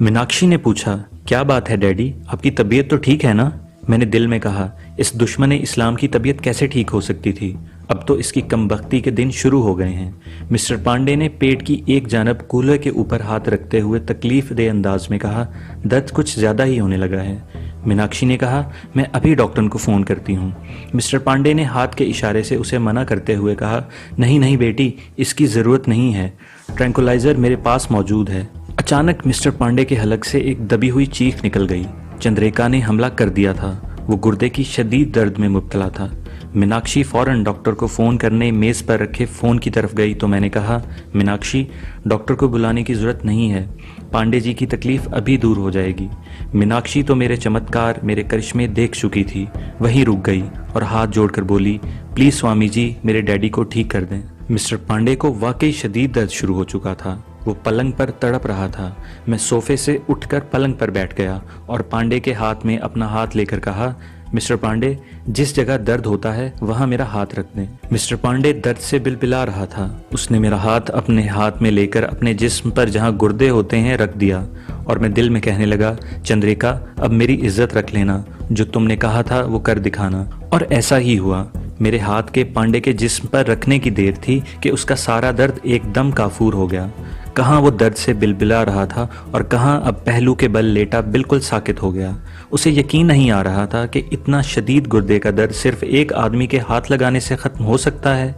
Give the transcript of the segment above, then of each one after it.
मीनाक्षी ने पूछा, क्या बात है डैडी, आपकी तबीयत तो ठीक है ना? मैंने दिल में कहा, इस दुश्मन इस्लाम की तबीयत कैसे ठीक हो सकती थी? अब तो इसकी कमबख्ती के दिन शुरू हो गए हैं। मिस्टर पांडे ने पेट की एक जानब कूल्हे के ऊपर हाथ रखते हुए तकलीफ दे अंदाज में कहा, दर्द कुछ ज़्यादा ही होने लगा है। मीनाक्षी ने कहा, मैं अभी डॉक्टर को फ़ोन करती हूँ। मिस्टर पांडे ने हाथ के इशारे से उसे मना करते हुए कहा, नहीं नहीं बेटी, इसकी ज़रूरत नहीं है, ट्रैंकुलाइज़र मेरे पास मौजूद है। अचानक मिस्टर पांडे के हलक से एक दबी हुई चीख निकल गई। चंद्रिका ने हमला कर दिया था। वो गुर्दे की शदीद दर्द में मुब्तला था। मीनाक्षी फ़ौरन डॉक्टर को फ़ोन करने मेज़ पर रखे फ़ोन की तरफ गई तो मैंने कहा, मीनाक्षी, डॉक्टर को बुलाने की ज़रूरत नहीं है, पांडे जी की तकलीफ़ अभी दूर हो जाएगी। मीनाक्षी तो मेरे चमत्कार, मेरे करिश्मे देख चुकी थी, वहीं रुक गई और हाथ जोड़कर बोली, प्लीज़ स्वामी जी, मेरे डैडी को ठीक कर दें। मिस्टर पांडे को वाकई शदीद दर्द शुरू हो चुका था। वो पलंग पर तड़प रहा था। मैं सोफे से उठकर पलंग पर बैठ गया और पांडे के हाथ में अपना हाथ लेकर कहा, मिस्टर पांडे, जिस जगह दर्द होता है वहां मेरा हाथ रख दें। मिस्टर पांडे दर्द से बिलबिला रहा था। उसने मेरा हाथ अपने हाथ में लेकर अपने जिस्म पर जहां गुर्दे होते हैं रख दिया और मैं दिल में कहने लगा, चंद्रिका, अब मेरी इज्जत रख लेना, जो तुमने कहा था वो कर दिखाना। और ऐसा ही हुआ। मेरे हाथ के पांडे के जिस्म पर रखने की देर थी कि उसका सारा दर्द एकदम काफूर हो गया। कहाँ वो दर्द से बिलबिला रहा था और कहाँ अब पहलू के बल लेटा बिल्कुल साकित हो गया। उसे यकीन नहीं आ रहा था कि इतना शदीद गुर्दे का दर्द सिर्फ एक आदमी के हाथ लगाने से ख़त्म हो सकता है।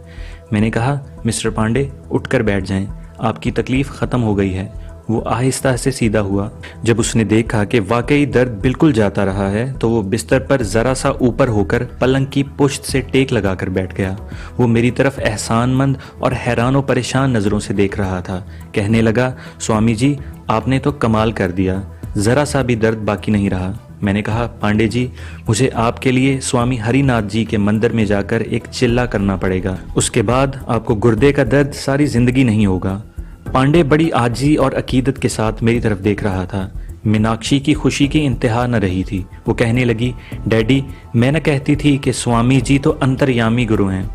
मैंने कहा, मिस्टर पांडे, उठकर बैठ जाएं, आपकी तकलीफ़ ख़त्म हो गई है। वो आहिस्ता से सीधा हुआ। जब उसने देखा कि वाकई दर्द बिल्कुल जाता रहा है तो वो बिस्तर पर ज़रा सा ऊपर होकर पलंग की पुश्त से टेक लगाकर बैठ गया। वो मेरी तरफ एहसानमंद और हैरान व परेशान नज़रों से देख रहा था। कहने लगा, स्वामी जी, आपने तो कमाल कर दिया, ज़रा सा भी दर्द बाकी नहीं रहा। मैंने कहा, पांडे जी, मुझे आपके लिए स्वामी हरिनाथ जी के मंदिर में जाकर एक चिल्ला करना पड़ेगा, उसके बाद आपको गुर्दे का दर्द सारी ज़िंदगी नहीं होगा। पांडे बड़ी आजी और अकीदत के साथ मेरी तरफ देख रहा था। मीनाक्षी की खुशी की इंतहा न रही थी। वो कहने लगी, डैडी, मैं न कहती थी कि स्वामी जी तो अंतर्यामी गुरु हैं।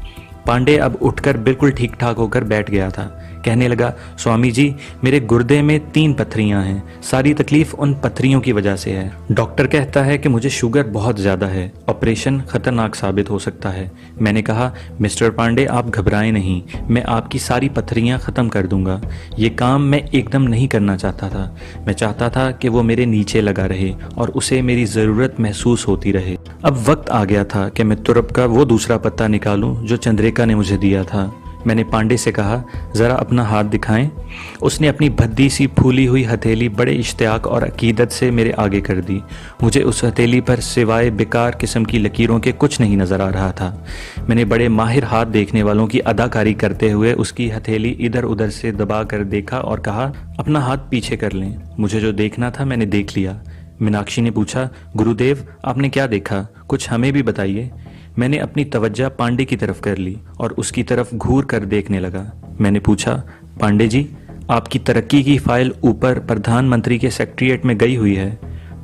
पांडे अब उठकर बिल्कुल ठीक ठाक होकर बैठ गया था। कहने लगा, स्वामी जी, मेरे गुर्दे में 3 पत्थरियां हैं, सारी तकलीफ उन पत्थरियों की वजह से है। डॉक्टर कहता है कि मुझे शुगर बहुत ज़्यादा है, ऑपरेशन खतरनाक साबित हो सकता है। मैंने कहा, मिस्टर पांडे, आप घबराएं नहीं, मैं आपकी सारी पत्थरियां ख़त्म कर दूंगा। ये काम मैं एकदम नहीं करना चाहता था। मैं चाहता था कि वो मेरे नीचे लगा रहे और उसे मेरी ज़रूरत महसूस होती रहे। अब वक्त आ गया था कि मैं तुरप का वो दूसरा पत्ता निकालूं जो चंद्रिका ने मुझे दिया था। मैंने पांडे से कहा, ज़रा अपना हाथ दिखाएं। उसने अपनी भद्दी सी फूली हुई हथेली बड़े इश्तियाक और अकीदत से मेरे आगे कर दी। मुझे उस हथेली पर सिवाय बेकार किस्म की लकीरों के कुछ नहीं नज़र आ रहा था। मैंने बड़े माहिर हाथ देखने वालों की अदाकारी करते हुए उसकी हथेली इधर उधर से दबा कर देखा और कहा, अपना हाथ पीछे कर लें। मुझे जो देखना था मैंने देख लिया। मीनाक्षी ने पूछा, गुरुदेव, आपने क्या देखा, कुछ हमें भी बताइए। मैंने अपनी तवज्जो पांडे की तरफ कर ली और उसकी तरफ घूर कर देखने लगा। मैंने पूछा, पांडे जी, आपकी तरक्की की फाइल ऊपर प्रधानमंत्री के सेक्रेटेरिएट में गई हुई है?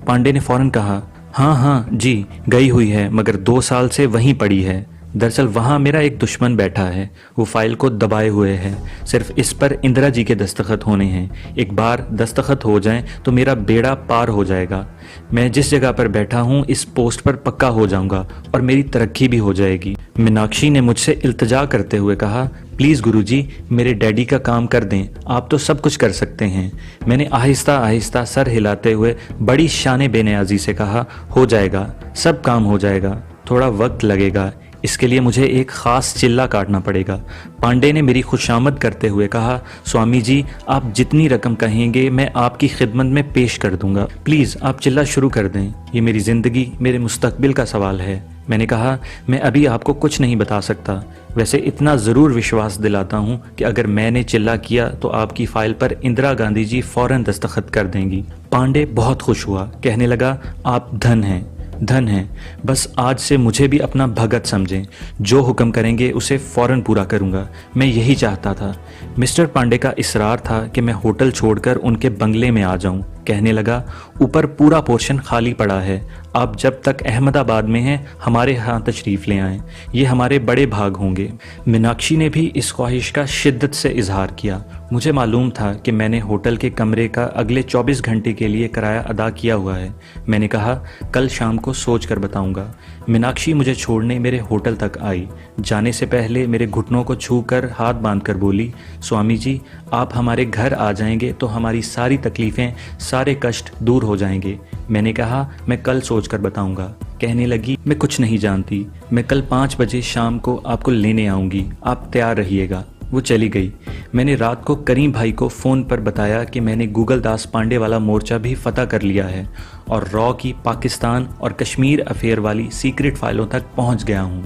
पांडे ने फौरन कहा, हाँ हाँ जी, गई हुई है, मगर 2 साल से वहीं पड़ी है। दरअसल वहाँ मेरा एक दुश्मन बैठा है, वो फाइल को दबाए हुए है। सिर्फ इस पर इंदिरा जी के दस्तखत होने हैं। एक बार दस्तखत हो जाएं तो मेरा बेड़ा पार हो जाएगा। मैं जिस जगह पर बैठा हूँ इस पोस्ट पर पक्का हो जाऊंगा और मेरी तरक्की भी हो जाएगी। मीनाक्षी ने मुझसे इल्तजा करते हुए कहा, प्लीज़ गुरुजी, मेरे डैडी का काम कर दें, आप तो सब कुछ कर सकते हैं। मैंने आहिस्ता आहिस्ता सर हिलाते हुए बड़ी शान बेनियाजी से कहा, हो जाएगा, सब काम हो जाएगा, थोड़ा वक्त लगेगा, इसके लिए मुझे एक ख़ास चिल्ला काटना पड़ेगा। पांडे ने मेरी खुशामद करते हुए कहा, स्वामी जी, आप जितनी रकम कहेंगे मैं आपकी खिदमत में पेश कर दूंगा। प्लीज़ आप चिल्ला शुरू कर दें, ये मेरी ज़िंदगी, मेरे मुस्तकबिल का सवाल है। मैंने कहा, मैं अभी आपको कुछ नहीं बता सकता, वैसे इतना ज़रूर विश्वास दिलाता हूँ कि अगर मैंने चिल्ला किया तो आपकी फ़ाइल पर इंदिरा गांधी जी फ़ौरन दस्तखत कर देंगी। पांडे बहुत खुश हुआ, कहने लगा, आप धन हैं, धन है, बस आज से मुझे भी अपना भगत समझें, जो हुक्म करेंगे उसे फ़ौरन पूरा करूंगा। मैं यही चाहता था। मिस्टर पांडे का इसरार था कि मैं होटल छोड़कर उनके बंगले में आ जाऊं। कहने लगा, ऊपर पूरा पोर्शन खाली पड़ा है, आप जब तक अहमदाबाद में हैं हमारे यहाँ तशरीफ़ ले आएं, ये हमारे बड़े भाग होंगे। मीनाक्षी ने भी इस ख्वाहिश का शिद्दत से इजहार किया। मुझे मालूम था कि मैंने होटल के कमरे का अगले 24 घंटे के लिए किराया अदा किया हुआ है। मैंने कहा, कल शाम को सोच कर बताऊँगा। मीनाक्षी मुझे छोड़ने मेरे होटल तक आई। जाने से पहले मेरे घुटनों को छूकर हाथ बांधकर बोली, स्वामी जी, आप हमारे घर आ जाएंगे तो हमारी सारी तकलीफ़ें, सारे कष्ट दूर हो जाएंगे। मैंने कहा, मैं कल सोच कर बताऊँगा। कहने लगी, मैं कुछ नहीं जानती, मैं कल 5 बजे शाम को आपको लेने आऊँगी, आप तैयार रहिएगा। वो चली गई। मैंने रात को करीम भाई को फ़ोन पर बताया कि मैंने गूगल दास पांडे वाला मोर्चा भी फतह कर लिया है और रॉ की पाकिस्तान और कश्मीर अफेयर वाली सीक्रेट फाइलों तक पहुंच गया हूं।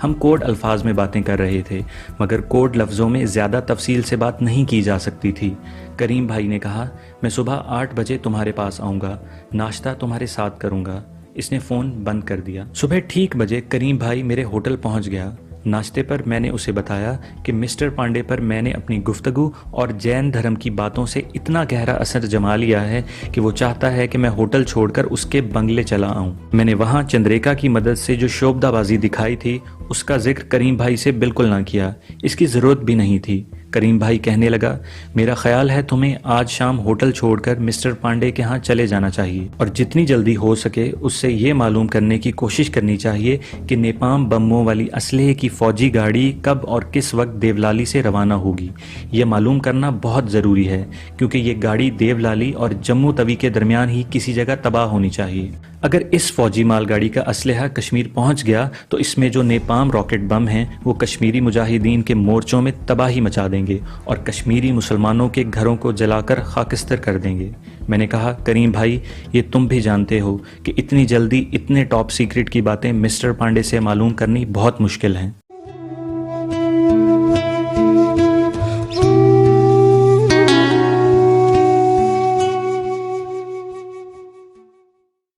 हम कोड अल्फाज में बातें कर रहे थे, मगर कोड लफ्ज़ों में ज़्यादा तफसील से बात नहीं की जा सकती थी। करीम भाई ने कहा, मैं सुबह 8 बजे तुम्हारे पास आऊँगा, नाश्ता तुम्हारे साथ करूँगा। इसने फ़ोन बंद कर दिया। सुबह ठीक बजे करीम भाई मेरे होटल पहुँच गया। नाश्ते पर मैंने उसे बताया कि मिस्टर पांडे पर मैंने अपनी गुफ्तगू और जैन धर्म की बातों से इतना गहरा असर जमा लिया है कि वो चाहता है कि मैं होटल छोड़कर उसके बंगले चला आऊं। मैंने वहां चंद्रिका की मदद से जो शोभदाबाजी दिखाई थी उसका जिक्र करीम भाई से बिल्कुल ना किया, इसकी ज़रूरत भी नहीं थी। करीम भाई कहने लगा, मेरा ख्याल है तुम्हें आज शाम होटल छोड़कर मिस्टर पांडे के यहाँ चले जाना चाहिए और जितनी जल्दी हो सके उससे ये मालूम करने की कोशिश करनी चाहिए कि नेपाम बमों वाली असलहे की फौजी गाड़ी कब और किस वक्त देवलाली से रवाना होगी। ये मालूम करना बहुत ज़रूरी है क्योंकि ये गाड़ी देवलाली और जम्मू तवी के दरमियान ही किसी जगह तबाह होनी चाहिए। अगर इस फौजी मालगाड़ी का असलहा कश्मीर पहुंच गया तो इसमें जो नेपाम रॉकेट बम हैं वो कश्मीरी मुजाहिदीन के मोर्चों में तबाही मचा देंगे और कश्मीरी मुसलमानों के घरों को जलाकर खाकिस्तर कर देंगे। मैंने कहा, करीम भाई, ये तुम भी जानते हो कि इतनी जल्दी इतने टॉप सीक्रेट की बातें मिस्टर पांडे से मालूम करनी बहुत मुश्किल हैं।